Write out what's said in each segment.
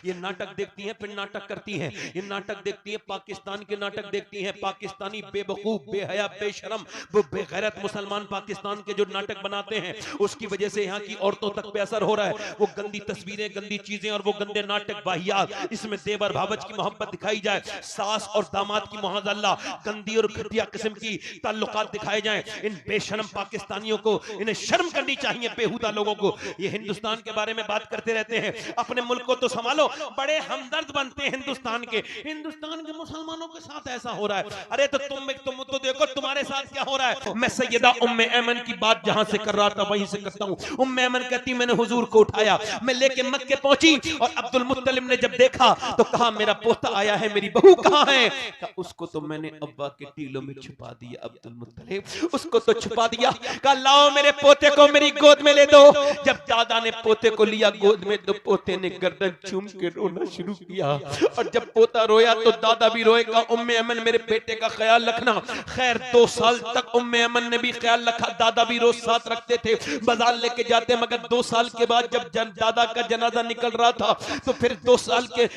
ये नाटक देखती हैं फिर नाटक करती हैं, ये नाटक देखती हैं, पाकिस्तान के नाटक देखती हैं, पाकिस्तानी बेवकूफ, बेहया, बेशरम, वो बेगैरत मुसलमान पाकिस्तान के जो नाटक बनाते हैं, उसकी वजह से यहाँ की औरतों तक पे असर हो रहा है। वो गंदी तस्वीरें, गंदी चीजें और वो गंदे नाटक, वाहियात, इसमें देवर भावच की मोहब्बत दिखाई जाए, सास और दामाद की मोहब्बत, गंदी और घटिया किस्म की ताल्लुकात दिखाए जाएं। इन बेशरम पाकिस्तानियों को इन्हें शर्म करनी चाहिए, बेहुदा लोगों को। ये हिंदुस्तान के बारे में बात करते रहते हैं, अपने मुल्क को तो संभालो, बड़े हमदर्द बनते हैं हिंदुस्तान के। हिंदुस्तान के मुसलमानों के साथ ऐसा हो रहा है, अरे तो तुम तो देखो तुम्हारे साथ क्या हो रहा है। मैं सैयदा उम्मे ऐमन की बात जहां से कर रहा था वहीं से करता हूं। उम्मे ऐमन कहती मैंने हुजूर को उठाया, मैं लेके मक्के पहुंची और अब्दुल मुत्तलिब ने जब देखा तो कहा मेरा पोता आया है, मेरी बहू कहां है? कहा उसको तो मैंने अब्बा के टीलों में छुपा दिया अब्दुल मुत्तलिब, उसको तो छुपा दिया। कहा लाओ मेरे पोते को मेरी गोद में ले दो। जब दादा ने पोते को लिया गोद में तो पोते ने गर्दन चूम के रोना शुरू किया, और जब पोता रोया तो दादा भी रोएगा। उम्मे ऐमन मेरे बेटे का ख्याल रखना। खैर 2 साल तक उम्मे ऐमन ने भी ख्याल रखा, दादा भी रोज साथ रखते थे, बाजार लेके जाते। मगर 2 साल के बाद जब दादा का जनाजा निकल रहा था तो फिर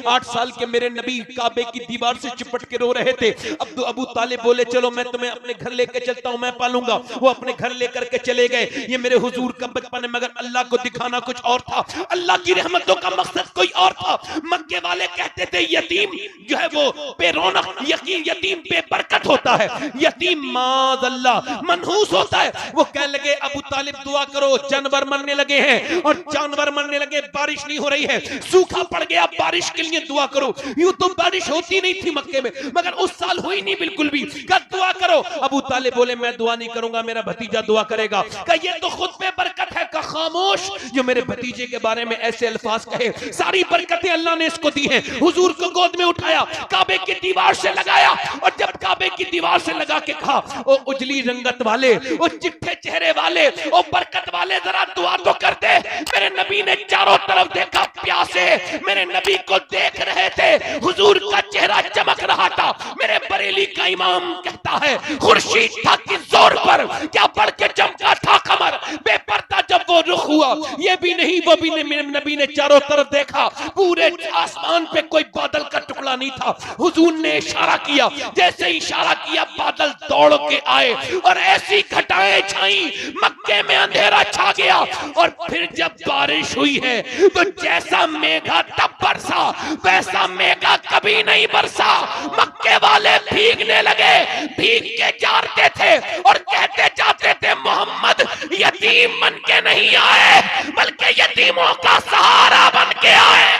8 साल के मेरे नबी काबे की दीवार से चिपट के रो रहे थे। अबू तालिब बोले चलो मैं तुम्हें अपने घर लेके चलता हूं, मैं पालूंगा। वो अपने घर लेकर के चले गए। ये मेरे हुजूर का बचपन है, मगर अल्लाह को दिखाना कुछ और था, अल्लाह की रहमतों का मकसद कोई और था। मक्के वाले कहते थे यतीम जो है वो बेरौनक, यतीम बेबरकत होता है, यतीम माज़अल्लाह मनहूस होता है। वो कहने लगे अबू तालिब दुआ करो, जानवर मरने लगे हैं, और जानवर मरने लगे, बारिश नहीं हो रही है, सूखा पड़ गया, बारिश के लिए दुआ करो। यूं तो बारिश होती नहीं थी मक्के में, मगर उस साल हुई नहीं बिल्कुल भी। कहा दुआ करो। अबू तालिब बोले मैं दुआ नहीं करूंगा, मेरा भतीजा दुआ करेगा। कहा ये तो खुद पे बरकत है। कहा खामोश, जो मेरे भतीजे के बारे में ऐसे अल्फाज कहे, सारी बरकतें अल्लाह ने इसको दी हैं। हुजूर को गोद में उठाया, काबे की दीवार से लगाया, और जब काबे की दीवार से लगा के कहा ओ उजली रंगत वाले, ओ चिट्ठे चेहरे वाले, ओ बरकत वाले, जरा दुआ तो कर दे। मेरे नबी ने चारों तरफ देखा, प्यासे मेरे नबी को देख रहे थे, हुजूर का चेहरा चमक रहा था। मेरे बरेली का इमाम कहता है खुर्शीद था कि जोर पर क्या बढ़ के चमका था कमर, बेपर्दा जब वो रुख हुआ, ये भी नहीं वो भी नहीं। मेरे नबी ने चारों तरफ देखा, पूरे आसमान पे कोई बादल का टुकड़ा नहीं था। हुजूर ने इशारा किया, जैसे इशारा किया बादल दौड़ के आए और ऐसी घटाएं छाई, मक्के में अंधेरा छा गया। और फिर जब बारिश हुई है तो जैसा मेघा तब बरसा, वैसा मेघा कभी नहीं बरसा। मक्के वाले भीगने लगे, भीग के जाते थे और कहते जाते थे मोहम्मद यतीम बन के नहीं आए, बल्कि यतीमों का सहारा बन के आए।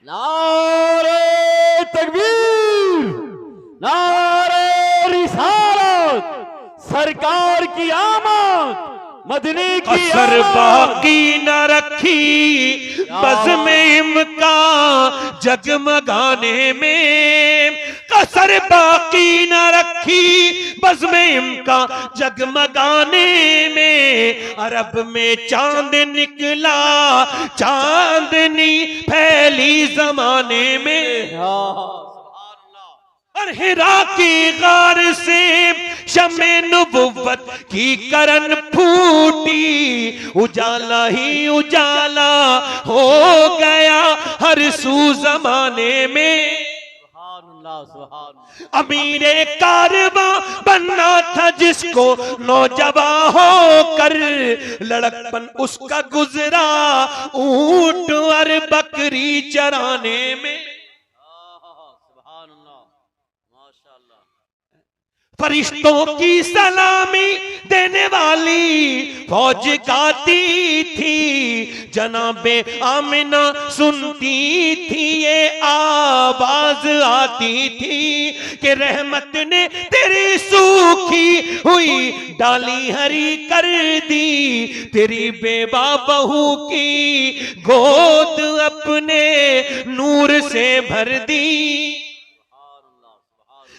नारे तकबीर, नारे रिसालत, सरकार की आमद, मदनी की कसर बाकी न रखी बज़्म इमका जगमगाने में, कसर बाकी न रखी बज़्म इमका जगमगाने में। अरब में चांद निकला, चांदनी फैली जमाने में। और हिरा की गार से शमे नबुव्वत की करन फूटी, उजाला ही उजाला हो गया हर सू जमाने में। अमीरे कारवां बनना था जिसको नौजवान होकर, लड़कपन उसका गुजरा ऊंट और बकरी चराने में। फरिश्तों की सलामी देने वाली फौज गाती थी, जनाबे आमिना सुनती थी, ये आवाज आती थी कि रहमत ने तेरी सूखी हुई डाली हरी कर दी, तेरी बेवा बहू की गोद अपने नूर से भर दी।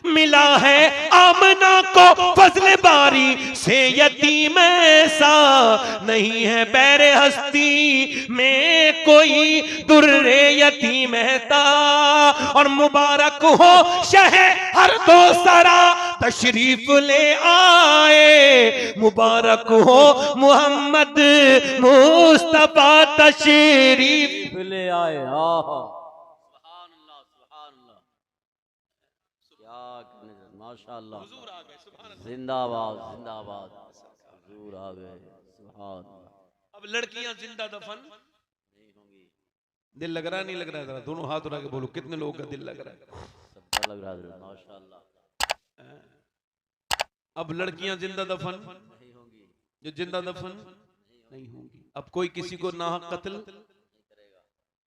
मिला है आमना को फजल बारी से यतीम ऐसा, नहीं है बैरे हस्ती में कोई दुर्रे यतीम महता। और मुबारक हो शहर दो सरा तशरीफ ले आए, मुबारक हो मोहम्मद मुस्तफा तशरीफ ले आए। माशाअल्लाह, हुजूर आ गए, सुभान अल्लाह। जिंदाबाद जिंदाबाद, हुजूर आ गए, सुभान अल्लाह। अब लड़कियां जिंदा दफन दिल लग रहा है नहीं लग रहा है? जरा दोनों हाथ उठा के बोलो कितने लोगों का दिल लग रहा है? सबका लग रहा है माशाअल्लाह। अब लड़कियां जिंदा दफन नहीं होंगी, जो जिंदा दफन नहीं होंगी। अब कोई किसी को नाहक कत्ल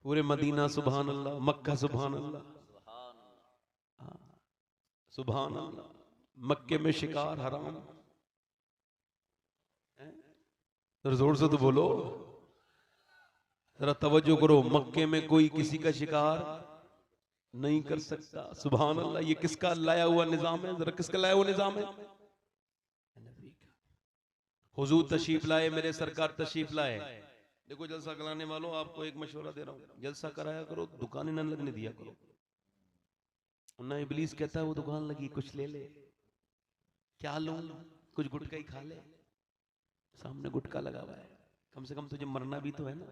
पूरे मदीना सुभान अल्लाह, मक्का सुभान अल्लाह, सुभान अल्लाह, मक्के में शिकार हराम। जोर से तो बोलो, जरा तवज्जो करो, मक्के में कोई किसी का शिकार नहीं कर सकता। सुभान अल्लाह, ये किसका लाया हुआ निजाम है? जरा किसका लाया हुआ निजाम है? हुजूर तशरीफ लाए, मेरे सरकार तशरीफ लाए। देखो जलसा कराने वालों, आपको एक मशवरा दे रहा हूँ, जलसा कराया करो, दुकानें न लगने दिया करो। ना इबलीस कहता है वो दुकान लगी कुछ ले ले, क्या लूं, कुछ गुटका ही खा ले। सामने गुटका लगा हुआ है, कम से कम तुझे मरना भी तो है ना,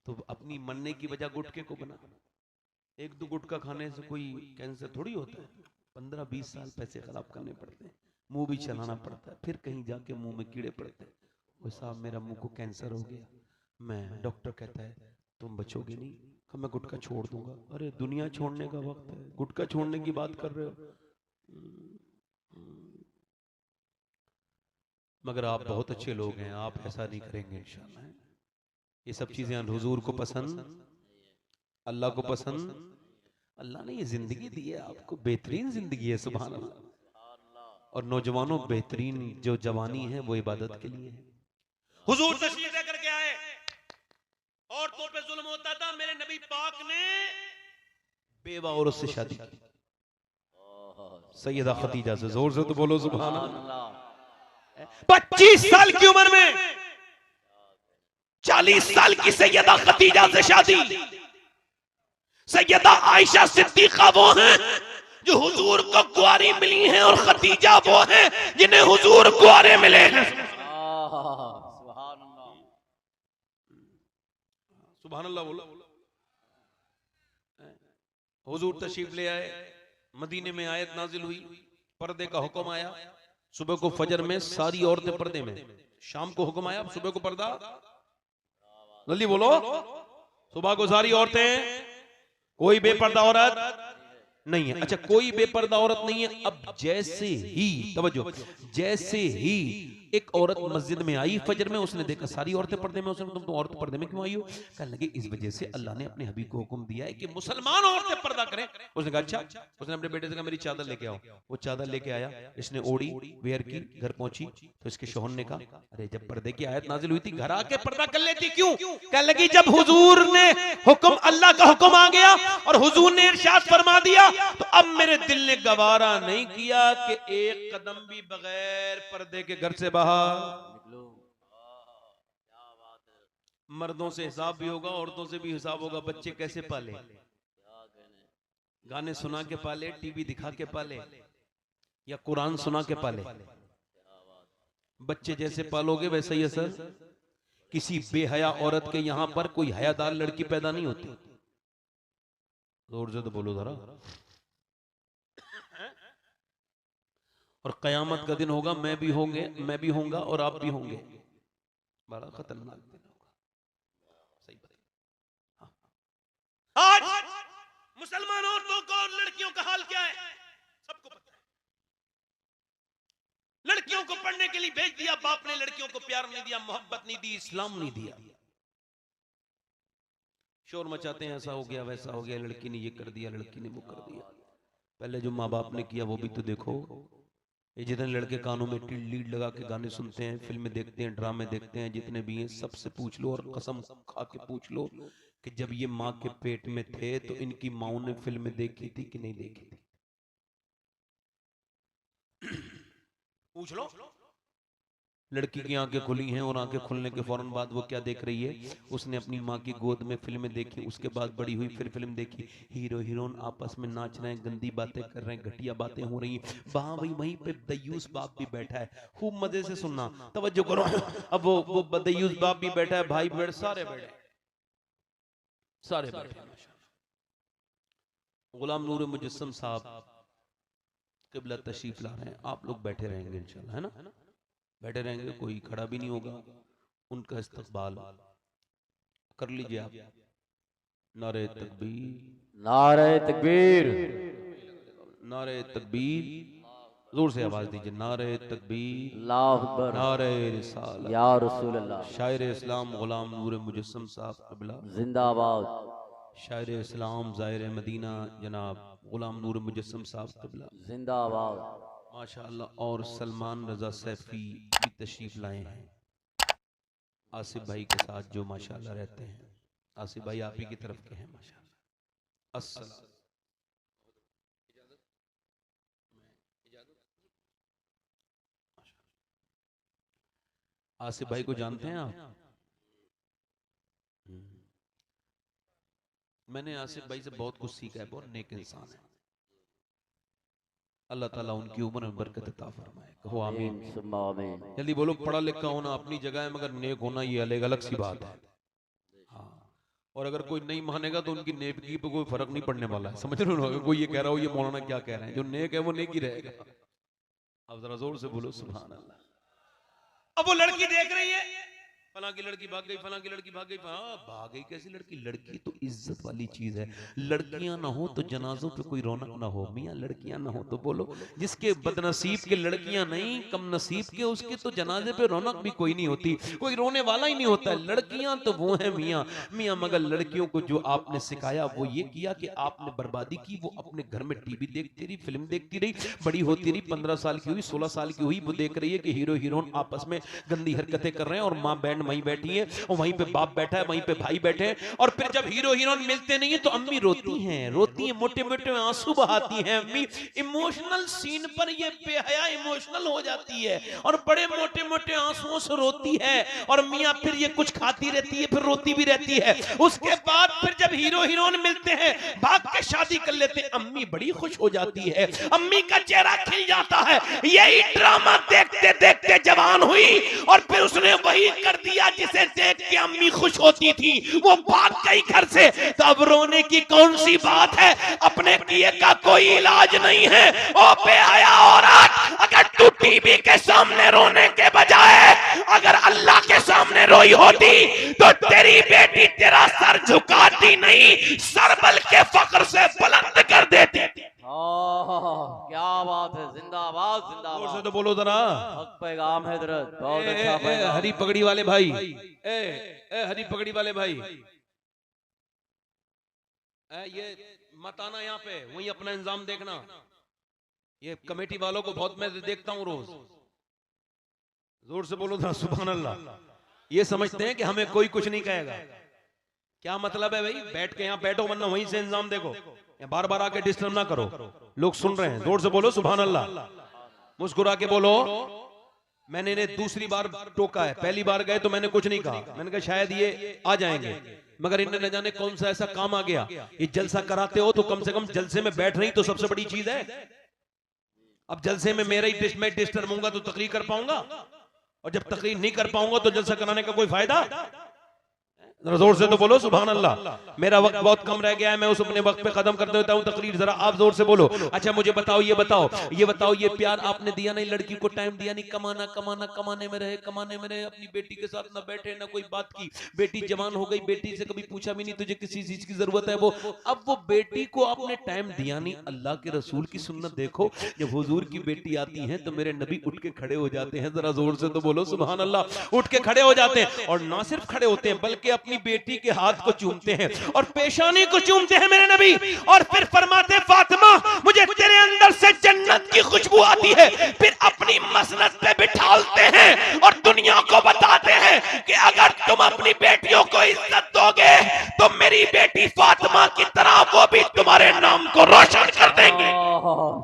तो अपनी मरने की वजह गुटके को बना। एक दो गुटका खाने से कोई कैंसर थोड़ी होता है। 15-20 साल पैसे खराब करने पड़ते हैं, मुंह भी चलाना पड़ता है, फिर कहीं जाके मुंह में कीड़े पड़ते हैं। वो साहब मेरा मुंह को कैंसर हो गया, मैं डॉक्टर कहता है तुम बचोगे नहीं, कब मैं गुटखा छोड़ दूंगा। अरे दुनिया छोड़ने का वक्त है, गुटखा छोड़ने की बात कर रहे हो। मगर आप बहुत अच्छे लोग हैं, आप ऐसा नहीं करेंगे इंशाल्लाह। ये सब चीजें हुजूर को पसंद, अल्लाह को पसंद। अल्लाह ने ये जिंदगी दी है आपको, बेहतरीन जिंदगी है सुभान अल्लाह। और नौजवानों, बेहतरीन जो जवानी है वो इबादत के लिए है। हुजूर तशरीफ लेकर के आए, औरतों पे जुल्म होता था, मेरे नबी पाक ने बेवा औरत से शादी की, सैयदा खदीजा से। जोर से तो बोलो सुभान अल्लाह। 25 साल की उम्र में 40 साल की सैयदा खदीजा से शादी। सैयदा आयशा सिद्दीका वो हैं जो हुजूर को कुंवारी मिली हैं, और खदीजा वो हैं जिन्हें हुजूर कुंवारे मिले हैं। सुभान अल्लाह बोलो। हुजूर तशरीफ ले आए, मदीने में आयत नाजिल हुई, पर्दे का हुक्म आया। सुबह को फजर में सारी औरतें पर्दे में, शाम को हुक्म आया सुबह को पर्दा। जल्दी बोलो, सुबह को सारी औरतें, कोई बेपर्दा औरत नहीं है। अच्छा, कोई बेपर्दा औरत नहीं है। अब जैसे ही, तवज्जो, जैसे ही एक औरत मस्जिद में आई फजर में, उसने देखा सारी औरतें पर्दे में। उसने, तुम तो औरत पर्दे में क्यों आई हो? कहने लगे इस वजह से अल्लाह ने अपने हबीब को हुक्म दिया है कि मुसलमान औरतें पर्दा करें। उसने कहा अच्छा। उसने अपने बेटे से कहा मेरी चादर लेके आओ। वो चादर लेके आया, इसने ओढ़ी, वेयर की, घर पहुंची तो इसके शौहर ने कहा अरे जब पर्दे की आयत नाजिल हुई थी घर आके पर्दा कर लेती क्यों? कहने लगी जब हुजूर ने हुक्म, अल्लाह का हुक्म आ गया और हुजूर ने इरशाद फरमा दिया, तो अब मेरे दिल ने गवारा नहीं किया कि एक कदम भी बगैर पर्दे के घर से बाहर निकलो। मर्दों से हिसाब भी होगा, औरतों से भी हिसाब होगा। बच्चे कैसे पाले? गाने सुना के पाले, टीवी दिखा के पाले, या कुरान सुना के पाले? बच्चे जैसे पालोगे वैसे ही असर। किसी बेहया औरत के यहां पर कोई हयादार लड़की पैदा नहीं होती। जोर से तो बोलो जरा। और कयामत का दिन होगा, मैं भी होऊंगा और आप भी होंगे। बड़ा खतरनाक दिन होगा। सही बात। आज मुसलमान औरतों को और लड़कियों का हाल क्या है सबको पता है। लड़कियों को पढ़ने के लिए भेज दिया बाप ने, लड़कियों को प्यार नहीं दिया, मोहब्बत नहीं दी, इस्लाम नहीं दिया। शोर मचाते हैं ऐसा हो गया वैसा हो गया, लड़की ने ये कर दिया, लड़की ने वो कर दिया। पहले जो माँ बाप ने किया वो भी तो देखो। ये जितने लड़के कानों में लीड लगा के गाने सुनते हैं, फिल्में देखते हैं, ड्रामे देखते हैं, जितने भी हैं सबसे पूछ लो और कसम खा के पूछ लो कि जब ये माँ के पेट में थे तो इनकी माओ ने फिल्में देखी थी कि नहीं देखी थी? पूछ लो। लड़की की आंखें खुली हैं और आंखें खुलने के फौरन बाद वो क्या देख रही है? उसने अपनी माँ की गोद में फिल्में देखी, उसके बाद बड़ी हुई, फिर फिल्म देखी, हीरो हीरोइन आपस में नाच रहे हैं, गंदी बातें कर रहे हैं, घटिया बातें हो रही हैं। वहां वहीं पे दयूस बाप भी बैठा है, खूब मजे से सुनना, तवज्जो करो। अब वो दयूस बाप भी बैठा है, भाई बैठ, सारे बैठे, सारे बैठे। गुलाम नूर मुजस्सम साहब किबला तशरीफ ला रहे हैं, आप लोग बैठे रहेंगे इंशाल्लाह, है ना, बैठे रहेंगे, कोई खड़ा भी नहीं होगा। उनका इस्तकबाल कर लीजिए आप। नारे तकबीर, नारे तकबीर, नारे तकबीर, जोर से आवाज दीजिए, नारे तकबीर, अल्लाहु अकबर, नारे रिसालत, या रसूल अल्लाह, शायर इस्लाम गुलाम नूर मुजस्सम साहब क़िबला जिंदाबाद, शायर इस्लाम ज़ाहिर मदीना जनाब गुलाम नूर मुजस्सम साहब क़िबला जिंदाबाद, माशाअल्लाह। और सलमान रजा सैफी भी तशरीफ लाए हैं, आसिफ भाई के साथ जो माशाअल्लाह रहते हैं। आसिफ भाई आप ही की तरफ के हैं माशाअल्लाह। अस्सलाम आसिफ भाई को जानते हैं आप? मैंने आसिफ भाई से बहुत कुछ सीखा है, बहुत नेक इंसान है। अल्लाह ताला उनकी उम्र में बरकत अता फरमाए, कहो आमीन। सुम्मा आमीन। जल्दी बोलो। पढ़ा लिखा होना अपनी जगह है, मगर नेक होना ये अलग अलग सी बात है। हाँ, और अगर कोई नहीं मानेगा तो उनकी नेकी पे कोई फर्क नहीं पड़ने वाला है, समझ रहे हो? कोई ये कह रहा हो ये मौलाना क्या कह रहे हैं, जो नेक है वो नेक ही रहेगा। अब जरा जोर से बोलो सुभान अल्लाह। अब वो लड़की देख रही है, फलां की लड़की भाग गई, फलां की लड़की भाग गई। हाँ, भाग गई कैसी लड़की? लड़की तो इज्जत वाली चीज है। लड़कियां ना हो तो जनाजों पे कोई रौनक ना हो। मियां लड़कियां ना हो तो बोलो, जिसके बदनसीब के लड़कियां नहीं, कम नसीब के, उसके तो जनाजे पे रौनक भी कोई नहीं होती, कोई रोने वाला ही नहीं होता है। लड़कियां तो वो है मियां मियां। मगर लड़कियों को जो आपने सिखाया वो ये किया कि आपने बर्बादी की। वो अपने घर में टीवी देखती रही, फिल्म देखती रही, बड़ी होती रही, 15 साल की हुई, 16 साल की हुई, वो देख रही है कि हीरो हीरोइन आपस में गंदी हरकतें कर रहे हैं, और माँ बहन वहीं बैठी है, और वहीं पे बाप बैठा है, वहीं पे भाई बैठे हैं। और फिर जब हीरो हीरोइन मिलते नहीं है तो अम्मी रोती हैं, मोटे मोटे आंसू बहाती हैं। अम्मी इमोशनल सीन पर ये बेहया इमोशनल हो जाती है और बड़े मोटे मोटे आंसुओं से रोती है। और मियां फिर ये कुछ खाती रहती है, फिर रोती भी रहती है। उसके बाद फिर जब हीरो हीरोइन मिलते हैं, भाग के शादी कर लेते हैं, अम्मी बड़ी खुश हो जाती है, अम्मी का चेहरा खिल जाता है। यही ड्रामा देखते देखते जवान हुई, और फिर उसने वही कर दिया जिसे देख के अम्मी खुश होती थी। वो भाग गई घर से। तो अब रोने की कौन सी बात है? अपने किए का कोई इलाज नहीं है। ओ बेहया औरत, अगर तू टीवी के सामने रोने के बजाय अगर अल्लाह के सामने रोई होती तो तेरी बेटी तेरा सर झुकाती नहीं, सर बल के फख्र से बुलंद कर देती। क्या बात है, जिंदाबाद जोर जिंदाबाद। से तो बोलो जरा। हक पैगाम है हजरत, बहुत अच्छा पैगाम। हरी पगड़ी वाले भाई, हरी पगड़ी वाले भाई, ये मत आना यहाँ पे, वही अपना इंतजाम देखना। ये कमेटी वालों को बहुत मैं देखता हूँ रोज। जोर से बोलो जरा सुभान अल्लाह। ये समझते हैं कि हमें कोई कुछ नहीं कहेगा। क्या मतलब है भाई? बैठ के यहाँ बैठो, वरना वहीं से इंतजाम देखो, बार बार आके डिस्टर्ब ना करो। लोग सुन रहे हैं, जोर से बोलो सुभान अल्लाह। मुस्कुरा के बोलो। मैंने इन्हें दूसरी बार टोका है, पहली बार गए तो मैंने कुछ नहीं कहा, मैंने कहा शायद ये आ जाएंगे, मगर इन्हें न जाने कौन सा ऐसा काम आ गया। ये जलसा कराते हो तो कम से कम जलसे में बैठ रही तो सबसे बड़ी चीज है। अब जलसे में मेरा ही मैं डिस्टर्ब होऊंगा तो तकरीर कर पाऊंगा, और जब तकरीर नहीं कर पाऊंगा तो जलसा कराने का कोई फायदा? जोर से तो बोलो सुभान अल्लाह। मेरा वक्त बहुत कम रह गया है, मैं उस अपने वक्त पे खत्म कर देता हूँ तकरीर। जरा आप जोर से बोलो। अच्छा मुझे बताओ, ये बताओ, ये प्यार आपने दिया नहीं, लड़की को टाइम दिया नहीं, कमाना कमाना कमाने में रहे, अपनी बेटी के साथ ना बैठे ना कोई बात की। बेटी जवान हो गई, बेटी से कभी पूछा भी नहीं तुझे किसी चीज की जरूरत है। वो अब वो बेटी को आपने टाइम दिया नहीं। अल्लाह के रसूल की सुन्नत देखो, जब हुजूर की बेटी आती है तो मेरे नबी उठ के खड़े हो जाते हैं। जरा जोर से तो बोलो सुभान अल्लाह। उठ के खड़े हो जाते हैं, और ना सिर्फ खड़े होते हैं बल्कि अपनी बेटी के हाथ को चूमते हैं और पेशानी को चूमते हैं मेरे नबी, और फिर फरमाते फातिमा मुझे तेरे अंदर से जन्नत की खुशबू आती है। फिर अपनी मसनद पे बिठालते हैं और दुनिया को बताते हैं कि अगर तुम अपनी बेटियों को इज्जत दोगे तो मेरी बेटी फातिमा की तरह वो भी तुम्हारे नाम को रोशन कर देंगे।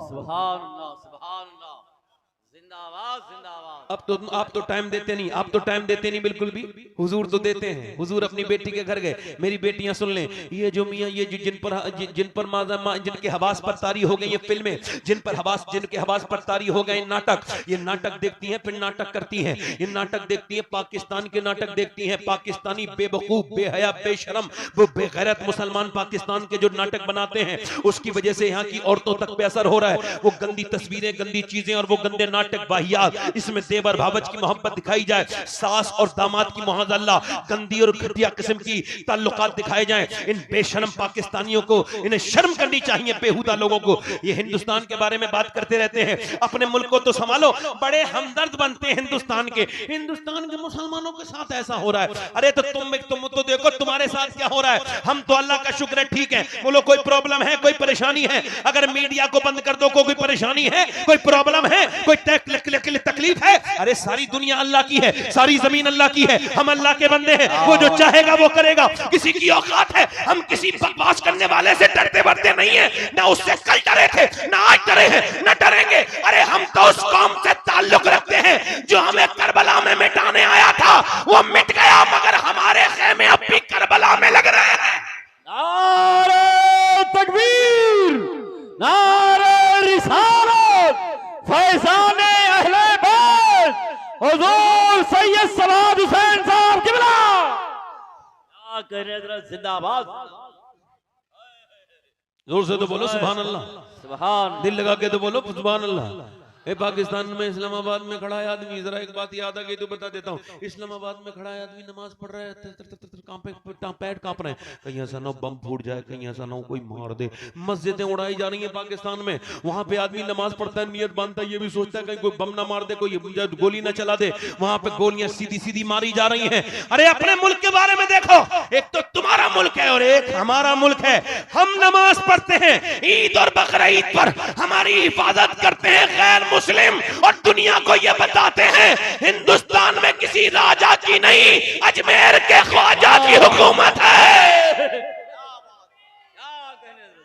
सुभान अल्लाह, सुभान अल्लाह, जिंदाबाद जिंदाबाद। आप तो टाइम देते नहीं, आप तो टाइम देते नहीं बिल्कुल भी। हुजूर तो देते हैं। हुजूर अपनी बेटी के घर गए, मेरी बेटियां सुन लें, ये जो मियां ये जो जिनके हवास पर तारी हो गई ये फिल्में, जिनके हवास पर तारी हो गए नाटक, ये नाटक देखती हैं फिर नाटक करती हैं। ये नाटक देखती हैं, पाकिस्तान के नाटक देखती हैं। पाकिस्तानी बेवकूफ, बेहया, बेशरम, वो बेगैरत मुसलमान पाकिस्तान के जो नाटक बनाते हैं, उसकी वजह से यहाँ की औरतों तक पे असर हो रहा है। वो गंदी तस्वीरें, गंदी चीजें और वो गंदे नाटक, वाहियात, इसमें देवर भावच की मोहब्बत दिखाई जाए, सास और दामाद की मोहल्ला गंदी और घटिया किस्म की ताल्लुकात दिखाए जाएं। इन बेशर्म पाकिस्तानियों को इन्हें शर्म करनी चाहिए, बेहुदा लोगों को। ये हिंदुस्तान के बारे में बात करते रहते हैं, अपने मुल्क को तो संभालो। बड़े हमदर्द बनते हैं हिंदुस्तान के मुसलमानों के साथ ऐसा हो रहा है। अरे तो तुम तो देखो तुम्हारे साथ क्या हो रहा है। हम तो अल्लाह का शुक्र है ठीक है। बोलो कोई प्रॉब्लम है, कोई परेशानी है? अगर मीडिया को बंद कर दो, कोई परेशानी है, कोई प्रॉब्लम है, कोई तकलीफ है? अरे सारी दुनिया अल्लाह की है, सारी जमीन अल्लाह की है, हम अल्लाह के बंदे हैं। वो जो चाहेगा वो करेगा। किसी की औकात है, हम किसी बकवास करने वाले से डरते बरते नहीं है। ना उससे कल डरे थे, ना आज डरे हैं, ना डरेंगे। अरे हम तो उस कौम से ताल्लुक रखते हैं जो हमें करबला में मिटाने आया था। वो मिट गया, मगर हमारे खेमे अब भी करबला में लग रहे हैं। नारे तकबीर, नारे रिसालत, फैज़ाने अहले बैत हुजूर सैयद सलात हुसैन साहब किबला। क्या कह रहे हैं, जिंदाबाद। जोर से तो बोलो सुभान अल्लाह, सुभान। दिल लगा के तो बोलो सुभान अल्लाह। ए पाकिस्तान में इस्लामाबाद में खड़ा है आदमी, जरा एक बात याद आ गई तो बता देता हूँ। इस्लामाबाद में खड़ा है आदमी, नमाज पढ़ रहा है, पैर कांप रहे हैं, कहीं ऐसा ना बम फूट जाए, कहीं ऐसा ना कोई मार दे। मस्जिदें उड़ाई जा रही हैं पाकिस्तान में, वहां पे आदमी नमाज पढ़ता है, नियत बांधता है, ये भी सोचता है कहीं कोई बम ना मार दे, कोई गोली ना चला दे। वहां पे गोलियां सीधी सीधी मारी जा रही हैं। अरे अपने मुल्क के बारे में देखो, एक तो तुम्हारा मुल्क है और एक हमारा मुल्क है। हम नमाज पढ़ते हैं, ईद और बकरीद पर हमारी हिफाजत करते हैं गैर मुस्लिम, और दुनिया को ये बताते हैं हिंदुस्तान में किसी राजा की नहीं, अजमेर के ख्वाजा की हुकूमत है।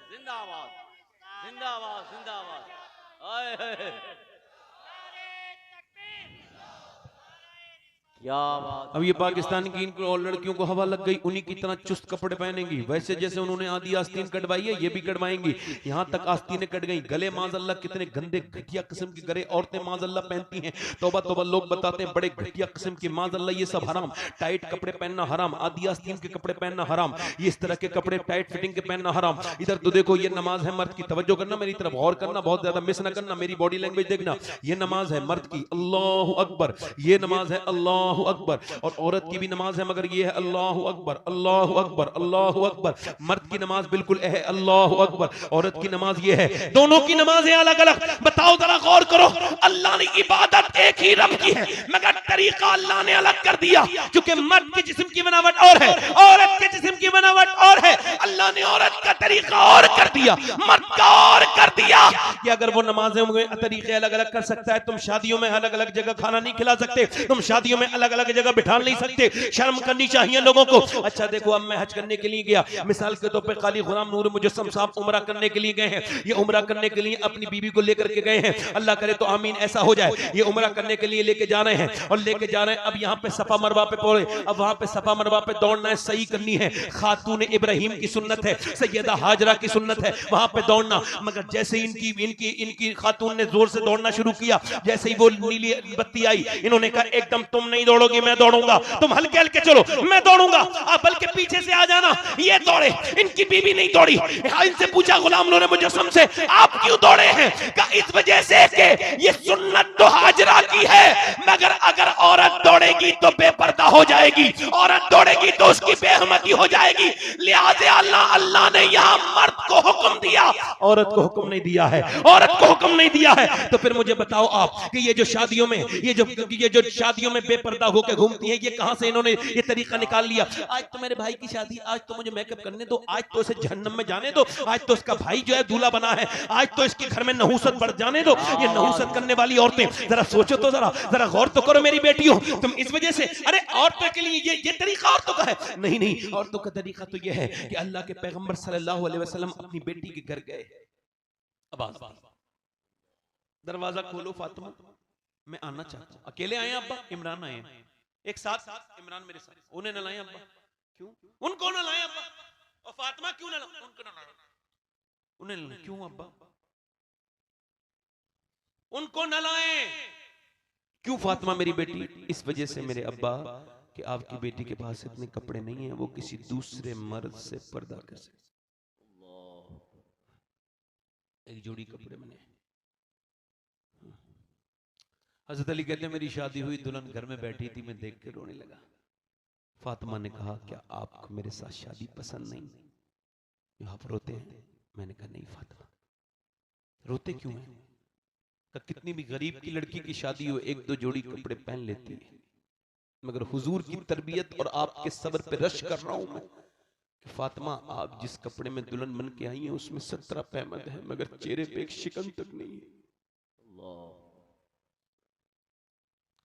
जिंदाबाद, जिंदाबाद, जिंदाबाद। आए क्या बात। अब ये पाकिस्तान की इनको लड़कियों को हवा लग गई, उन्हीं की तरह चुस्त कपड़े पहनेंगी। वैसे जैसे उन्होंने आधी आस्तीन कटवाई है, ये भी कटवाएंगी। यहाँ तक आस्तीनें कट गई, गले माज़अल्लाह कितने गंदे घटिया किस्म के गले औरतें माज़अल्लाह पहनती हैं। तौबा तौबा, लोग बताते हैं बड़े घटिया किस्म की, माज़अल्लाह ये सब हराम। टाइट कपड़े पहनना हराम, आधी आस्तीन के कपड़े पहनना हराम, ये इस तरह के कपड़े टाइट फिटिंग के पहनना हराम। इधर तो देखो ये नमाज है मर्द की, तवज्जो करना, मेरी तरफ गौर करना, बहुत ज्यादा मिस ना करना, मेरी बॉडी लैंग्वेज देखना। ये नमाज है मर्द की, अल्लाहु अकबर, ये नमाज है अल्लाहु अकबर। और औरत की भी नमाज है, मगर ये है अल्लाहु अकबर, अल्लाहु अकबर, अल्लाहु अकबर। मर्द की नमाज बिल्कुल है अल्लाहु अकबर, औरत की नमाज ये है। दोनों की नमाज है अलग अलग। बताओ जरा गौर करो, अल्लाह ने इबादत एक ही रब की है, मगर तरीका अल्लाह ने अलग कर दिया। क्योंकि मर्द के जिस्म की बनावट और है, औरत के जिस्म की बनावट और है। अल्लाह ने औरत का तरीका और कर दिया, मर्द का और कर दिया। कि अगर वो नमाजें तरीके अलग अलग कर सकता है, तुम शादियों में अलग अलग जगह खाना नहीं खिला सकते, तुम शादियों में अलग अलग जगह बिठा नहीं सकते। शर्म करनी चाहिए लोगों को। अच्छा देखो, अब मैं हज करने के लिए गया, मिसाल के तौर पे काली गुलाम नूर मुजस्सम साहब उम्रा करने के लिए गए हैं। ये उम्रा करने के लिए अपनी बीवी को लेकर के गए हैं, अल्लाह करे तो आमीन ऐसा हो जाए। ये उम्रा करने के लिए लेके जा रहे हैं और लेके जा रहे हैं। अब यहाँ पे सफा मरवा पे पड़े, अब वहां पे सफा मरवा पे दौड़ना है, सही करनी है। खातून इब्राहिम की सुन्नत है, सैयदा हाजरा की सुन्नत है वहां पे दौड़ना। मगर जैसे इनकी इनकी इनकी खातून ने जोर से दौड़ना शुरू किया, जैसे ही वो नीली बत्ती आई, इन्होंने कहा एकदम तुम नहीं दौड़ोगी, मैं दौड़ूंगा, तुम हल्के हल्के चलो, मैं दौड़ूंगा, आप बल्कि पीछे से आ जाना। ये दौड़े, इनकी बीवी नहीं दौड़ी। इनसे पूछा गुलाम नूर मुजस्सम से, आप क्यों दौड़े हैं? कहा इस वजह से कि ये सुन्नत तो हाजरा की है, मगर अगर औरत दौड़ेगी तो बेपर्दा हो जाएगी, औरत दौड़ेगी तो उसकी बेहमती हो जाएगी। लिहाजा अल्लाह ने यहाँ मर्द को हुक्म दिया, औरत को हुक्म नहीं दिया है, औरत को हुक्म नहीं दिया है। तो फिर मुझे बताओ आप कि ये जो शादियों में ये जो शादियों में बेपर्दा होकर घूमती हैं, ये कहां से इन्होंने ये तरीका निकाल लिया? आज तो मेरे भाई की शादी, आज तो मुझे मेकअप करने दो, आज तो इसे जहन्नम में जाने दो, आज तो इसका भाई जो है दूल्हा बना है, आज तो इसके घर में नहुसत बढ़ जाने दो। ये नहुसत करने वाली औरतें, जरा सोचो तो, जरा गौर तो करो मेरी बेटियों, तुम इस वजह से, अरे औरतों के लिए ये तरीका औरतों का है? नहीं नहीं, औरतों का तरीका तो ये है कि अल्लाह के पैगंबर सल्लल्लाहु अलैहि वसल्लम अपनी बेटी के घर गए। अब दरवाजा खोलो फातिमा, मैं आना चाहता हूं। अकेले आए अब्बा? इमरान आए हैं एक साथ, इमरान मेरे साथ। उन्हें न लाए अब्बा? क्यों? उनको न लाए अब्बा? और फातिमा क्यों न लाए? उनको न लाए। उन्हें न लाए क्यों अब्बा? उनको न लाए क्यों फातिमा मेरी बेटी? इस वजह से मेरे अब्बा कि आपकी बेटी के पास इतने कपड़े नहीं है, वो किसी दूसरे मर्द से पर्दा कर सके। एक जोड़ी कपड़े बने। हजरत अली कहते हैं मेरी शादी हुई, दुल्हन घर में बैठी थी, मैं देख के रोने लगा। फातिमा ने कहा क्या आपको मेरे साथ शादी पसंद नहीं? आप रोते हैं? मैंने कहा नहीं फातिमा। रोते क्यों हैं? कितनी भी गरीब की लड़की की शादी हो, एक दो जोड़ी कपड़े पहन लेती है, मगर हुजूर की तरबियत और आपके सब्र पे रश कर रहा हूं मैं कि फातिमा आप जिस कपड़े में दुल्हन बन के आई हैं उसमें 17 पैमद है, मगर चेहरे पे एक शिकन तक नहीं है।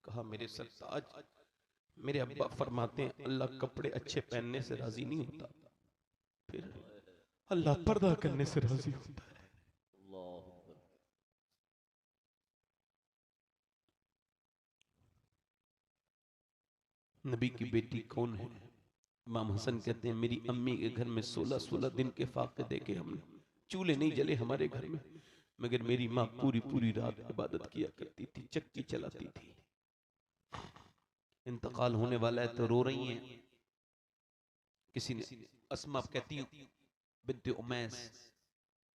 कहा मेरे सरताज, मेरे अब्बा फरमाते हैं अल्लाह कपड़े अच्छे पहनने से राजी नहीं होता, फिर अल्लाह पर्दा करने से राजी होता है। नबी की बेटी कौन है? इमाम हसन कहते हैं मेरी अम्मी के घर में 16-16 दिन के फाके देखे हमने, चूल्हे नहीं जले हमारे घर में, मगर मेरी माँ पूरी पूरी रात इबादत किया करती थी, चक्की चलाती थी। इंतकाल होने वाला है तो रो रही हैं। किसी ने अस्मा कहती बिन्ते उमैस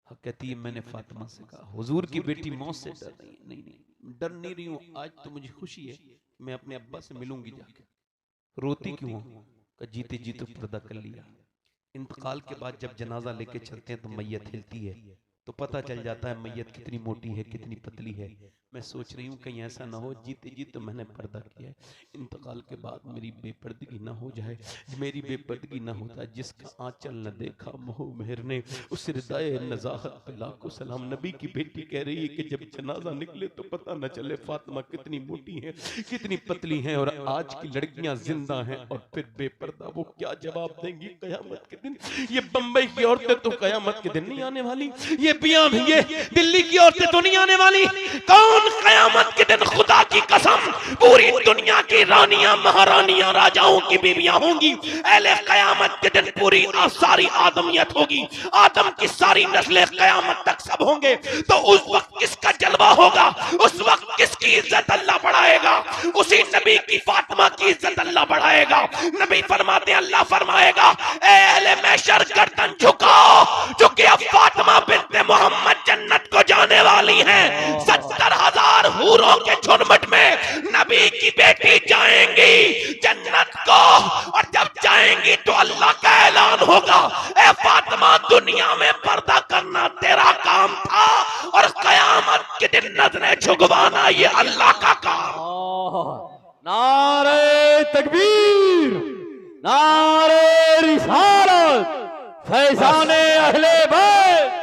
कहती है मैंने फातिमा से कहा हुजूर की बेटी मौत से डर रही है। नहीं नहीं डर नहीं रही हूँ, आज तो मुझे खुशी है मैं अपने अब्बा से मिलूंगी जाके। रोती क्यों? जीते जी तो पर्दा कर लिया। इंतकाल के बाद जब जनाजा लेके चलते हैं तो मैयत हिलती है, तो पता चल जाता है मैयत कितनी मोटी है कितनी पतली है। मैं सोच रही हूँ कहीं ऐसा ना हो जीते जी तो मैंने पर्दा किया है, इंतकाल के बाद मेरी बेपर्दगी ना हो जाए। मेरी बेपर्दगी ना होता, जिसका आंचल न देखा मोह मेहर ने, उस हृदय नजाहत पे लाखों सलाम। नबी की बेटी कह रही है कि जब जनाजा निकले तो पता न चले फातिमा कितनी मोटी है कितनी पतली है, और आज की लड़कियां जिंदा हैं और फिर बेपर्दा। वो क्या जवाब देंगी कयामत के दिन? ये बंबई की औरतें तो कयामत के दिन नहीं आने वाली, ये दिल्ली की औरतें तो नहीं आने वाली। कौन कयामत के दिन? खुदा की कसम पूरी दुनिया की रानियां महारानियां राजाओं की बीवियां होंगी। अहले कयामत के दिन पूरी सारी आदमियत होगी, आदम की सारी नस्लें कयामत तक सब होंगे। तो उस वक्त किसका जलवा होगा? उस वक्त किसकी इज्जत अल्लाह बढ़ाएगा? उसी नबी की फातिमा की इज्जत अल्लाह बढ़ाएगा। नबी फरमाते अल्लाह फरमाएगा ए अहले महशर गर्दन झुकाओ, क्योंकि अब फातिमा बिन्ते मोहम्मद जन्नत को जाने वाली हैं। 70,000 हूरों के झुरमुट में नबी की बेटी जाएंगी जन्नत को, और जब जाएंगी तो अल्लाह का ऐलान होगा ए फातिमा दुनिया में पर्दा करना तेरा काम था, और कयामत के दिन नजरें झुकवाना ये अल्लाह का काम। नारे तकबीर, नारे रिसालत, फैज़ाने अहले बैत।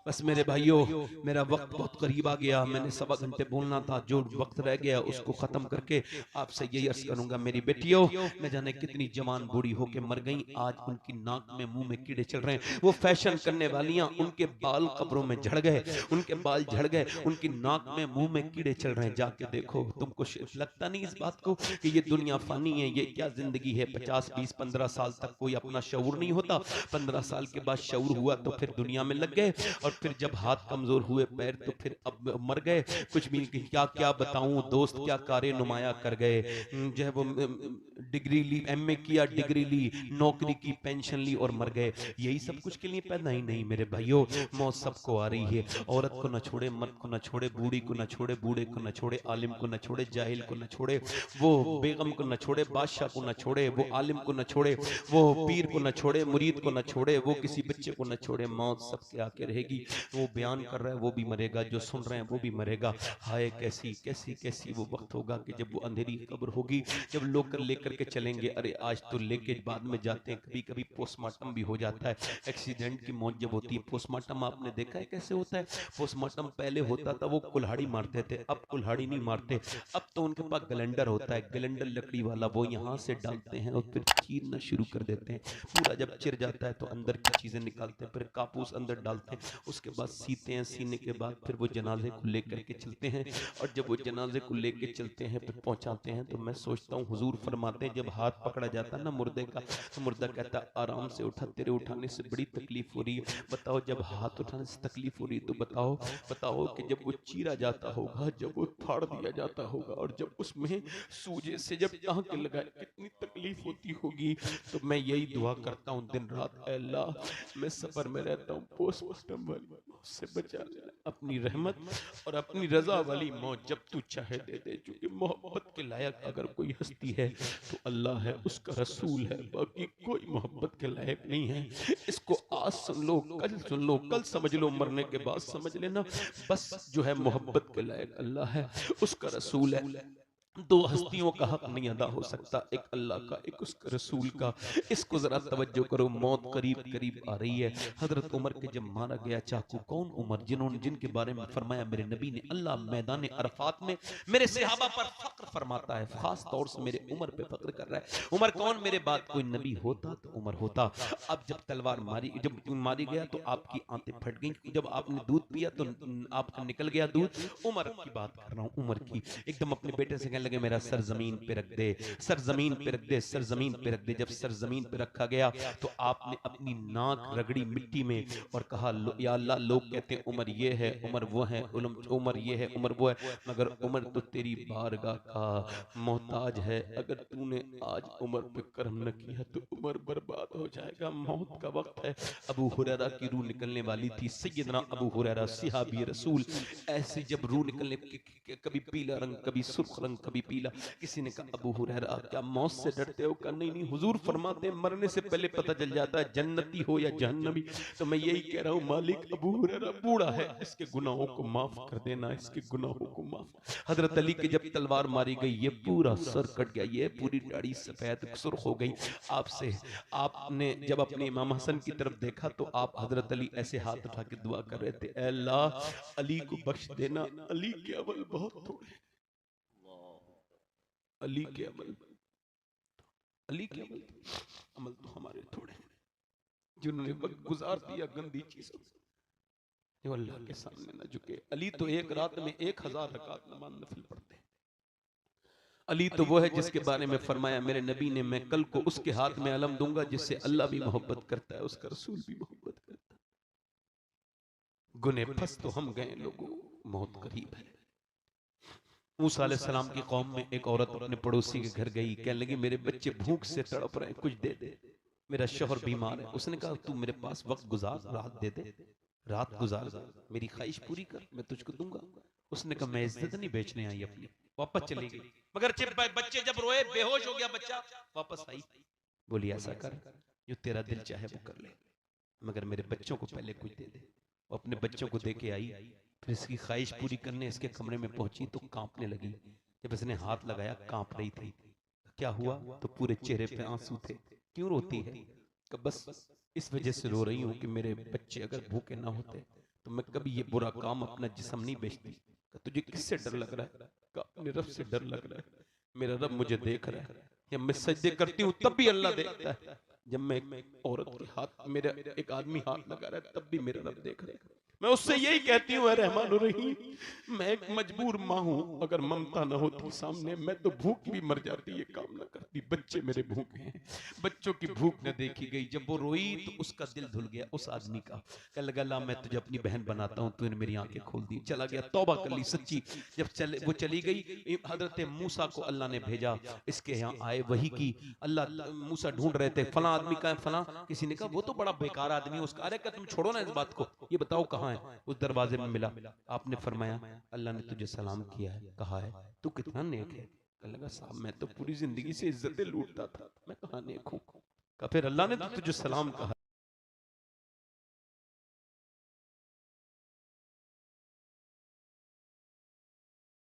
बस मेरे भाइयों मेरा वक्त बहुत करीब आ गया, मैंने 1.25 घंटे बोलना था, जो वक्त रह गया उसको खत्म करके आपसे यही अर्ज करूंगा मेरी बेटियों, न जाने कितनी जवान बूढ़ी होके मर गई, आज उनकी नाक में मुंह में कीड़े चल रहे हैं। वो फैशन करने वालियां उनके बाल कब्रों में झड़ गए, उनके बाल झड़ गए, उनकी नाक में मुंह में कीड़े चल रहे हैं। जाके देखो, तुमको लगता नहीं इस बात को कि ये दुनिया फानी है, ये क्या जिंदगी है? 50, 20, 15 साल तक कोई अपना शऊर नहीं होता, 15 साल के बाद शऊर हुआ तो फिर दुनिया में लग गए, और फिर जब हाथ कमजोर हुए पैर तो फिर अब मर गए। कुछ भी क्या क्या बताऊं, दोस्त क्या कार्य नुमाया कर गए। जो है वो डिग्री ली, एमए किया, डिग्री ली, नौकरी की, पेंशन ली और मर गए। यही सब कुछ के लिए पैदा ही नहीं मेरे भाइयों, मौत सबको आ रही है। औरत को न छोड़े, मर्द को न छोड़े, बूढ़ी को न छोड़े, बूढ़े को न छोड़े, आलिम को न छोड़े, जाहिल को न छोड़े, वो बेगम को न छोड़े, बादशाह को न छोड़े, वो आलिम को न छोड़े, वो पीर को न छोड़े, मुरीद को न छोड़े, वो किसी बच्चे को न छोड़े। मौत सबके आके रहेगी। वो बयान कर रहा है वो भी मरेगा, जो सुन रहे हैं वो भी मरेगा। हाय कैसी कैसी कैसी वो वक्त होगा कि जब वो अंधेरी कब्र होगी, जब लोग लेकर करके चलेंगे, अरे आज तो लेके बाद में जाते हैं, कभी कभी पोस्टमार्टम भी हो जाता है। एक्सीडेंट की मौत जब होती है, पोस्टमार्टम आपने देखा है कैसे होता है? पोस्टमार्टम पहले होता था वो कुल्हाड़ी मारते थे, अब कुल्हाड़ी नहीं मारते, अब तो उनके पास गलेंडर होता है, गलेंडर लकड़ी वाला, वो यहाँ से डालते हैं और फिर चीरना शुरू कर देते हैं। पूरा जब चिर जाता है तो अंदर की चीजें निकालते हैं, फिर कापूस अंदर डालते हैं, उसके बाद सीते हैं, सीने के बाद फिर वो जनाजे को लेकर के चलते हैं। और जब वो जनाजे को लेके चलते हैं फिर पहुंचाते हैं, तो मैं सोचता हूँ हुजूर फरमाते हैं जब हाथ पकड़ा जाता है ना मुर्दे का, तो मुर्दा कहता है आराम से उठा, तेरे उठाने से बड़ी तकलीफ हो रही है। बताओ जब हाथ उठाने से तकलीफ हो रही है तो बताओ बताओ कि जब वो चीरा जाता होगा, जब वो फाड़ दिया जाता होगा और जब उसमें सूजे से जब टांके लगाए कितनी तकलीफ होती होगी। तो मैं यही दुआ करता हूँ दिन रात, ऐ अल्लाह मैं सफर में रहता हूँ, पोस्टमार्टम वाली मौत से बचा लेना, अपनी रहमत और अपनी रजा वाली मौत जब तू चाहे दे दे। क्योंकि मोहब्बत के लायक अगर कोई हस्ती है तो अल्लाह है, उसका रसूल है, बाकी कोई मोहब्बत के लायक नहीं है। इसको आज सुन लो, कल सुन लो, कल समझ लो, मरने के बाद समझ लेना, बस जो है मोहब्बत के लायक अल्लाह है, उसका रसूल है। दो हस्तियों का हक नहीं अदा हो सकता, एक अल्लाह का, एक उसका रसूल का। इसको जरा तवज्जो करो, मौत करीब करीब आ रही है। हजरत उमर के जब मारा गया चाकू, कौन उमर जिन्होंने जिनके बारे में फरमाया मेरे नबी ने, अल्लाह मैदान अरफात में मेरे सहाबा पर फक्र फरमाता है, खास तौर से मेरे उमर पे फक्र कर रहा है। उमर कौन, मेरे बाद कोई नबी होता तो उमर होता। अब जब तलवार मारी, जब मारी गया तो आपकी आंतें फट गई, जब आपने दूध पिया तो आपका निकल गया दूध। उमर की बात कर रहा हूँ, उमर की। एकदम अपने बेटे से कहने लगे मेरा सर जमीन पे रख दे, सर जमीन पे रख दे, सर जमीन पे रख दे। जब सर जमीन पे रखा गया तो आपने अपनी नाक रगड़ी मिट्टी में और कहा या अल्लाह, लोग कहते हैं उमर ये है, उमर वो है, उमर ये है, उमर वो है, मगर उमर तो तेरी बारगाह का मोहताज है। अगर तूने आज उमर पे कर्म न किया तो उमर बर्बाद हो जाएगा, मौत का वक्त है। अबू हुरैरा की रूह निकलने वाली थी, सैयदना अबू हुरैरा सहाबी रसूल, ऐसे जब रूह निकलने, कभी पीला रंग, कभी सुर्ख रंग, कभी पीला। किसी ने कहा अबू हुरैरा क्या मौत से डरते हो? कहा नहीं नहीं, हुजूर फरमाते हैं मरने से पहले पता चल जाता है जन्नती हो या जहन्नमी। तो मैं यही कह रहा हूँ, मालिक अबू हुरैरा बूढ़ा है, इसके गुनाहों को माफ कर देना, इसके गुनाहों को माफ। हजरत अली के जब तलवार मारी गई, ये पूरा सर कट गया, ये पूरी दाढ़ी सफेद सुर्ख हो गई। आपसे आपने जब अपने इमाम हसन की तरफ देखा तो आप हजरत अली ऐसे हाथ उठा के दुआ कर रहे थे, ऐ अल्लाह अली को बख्श देना, अली के अमल बहुत थोड़े, अली के अमल, अली के अमल तो हमारे थोड़े, जिन्होंने वक्त गुजार दिया गंदी चीजों, जो अल्लाह के सामने न झुके। अली तो एक रात में 1000 रकात नमाज नफिल पढ़ते हैं। अली तो वो है जिसके बारे में फरमाया मेरे नबी ने, मैं कल को उसके हाथ में अलम दूंगा जिससे अल्लाह भी मोहब्बत करता है, उसका रसूल भी मोहब्बत करता है। गुने फंस तो हम गए लोगों, मौत करीब है। मूसा अलैहिस्सलाम की कौम में एक औरत अपने पड़ोसी के घर गई, कहने लगी मेरे बच्चे भूख से तड़प रहे हैं, कुछ दे दे, मेरा शौहर बीमार है। उसने कहा तू मेरे पास वक्त गुजार, रात दे दे, रात गुजार, मेरी ख्वाहिश पूरी कर, मैं तुझको दूंगा। उसने कहा मैं इज्जत नहीं बेचने आई अपनी, वापस चली गई। मगर बच्चे जब रोए, बेहोश हो गया बच्चा, वापस आई, बोली ऐसा कर जो तेरा दिल चाहे वो कर ले, मगर मेरे बच्चों को पहले कुछ दे दे। वो अपने बच्चों को दे के आई, फिर इसकी ख्वाहिश पूरी करने इसके कमरे में पहुंची तो कांपने लगी। जब इसने हाथ लगाया कांप रही थी। क्या हुआ? तो पूरे चेहरे पे आंसू थे। क्यों रोती है? बस इस वजह से रो रही हूँ कि मेरे बच्चे अगर भूखे ना होते तो मैं कभी ये बुरा काम अपना जिस्म नहीं बेचती। तुझे किससे डर लग रहा है? अपने रब से डर लग रहा है, मेरा रब मुझे देख रहा है। जब मैं सजदे करती हूँ तब भी अल्लाह देखता है, जब मैं एक औरत के हाथ, मेरा एक आदमी हाथ लगा रहा है तब भी मेरा रब देख रहा है। मैं उससे यही कहती हूँ रहमान रहीम, मैं एक मजबूर माँ हूँ, अगर ममता न होती सामने मैं तो भूख भी मर जाती, ये काम न करती। बच्चे मेरे भूखे हैं, बच्चों की भूख न देखी गई। जब वो रोई तो उसका दिल धुल गया उस आदमी का। कह लगा ला मैं तुझे अपनी बहन बनाता हूँ, तूने मेरी आंखें खोल दी। चला गया, तौबा कर ली सच्ची। जब वो चली गई, हजरत मूसा को अल्लाह ने भेजा, इसके यहाँ आए, वही की अल्लाह मूसा ढूंढ रहे थे, फला आदमी का है, फला। किसी ने कहा वो तो बड़ा बेकार आदमी है उसका। अरे क्या तुम छोड़ो ना इस बात को, ये बताओ कहाँ है? उस दरवाजे में मिला। आपने फरमाया अल्लाह ने तुझे सलाम किया है, कहा है तू कितना नेक है। कहने लगा साहब मैं तो पूरी जिंदगी से इज्जतें लूटता था, मैं कहाँ नेक हूँ। फिर अल्लाह ने तो तुझे सलाम कहा।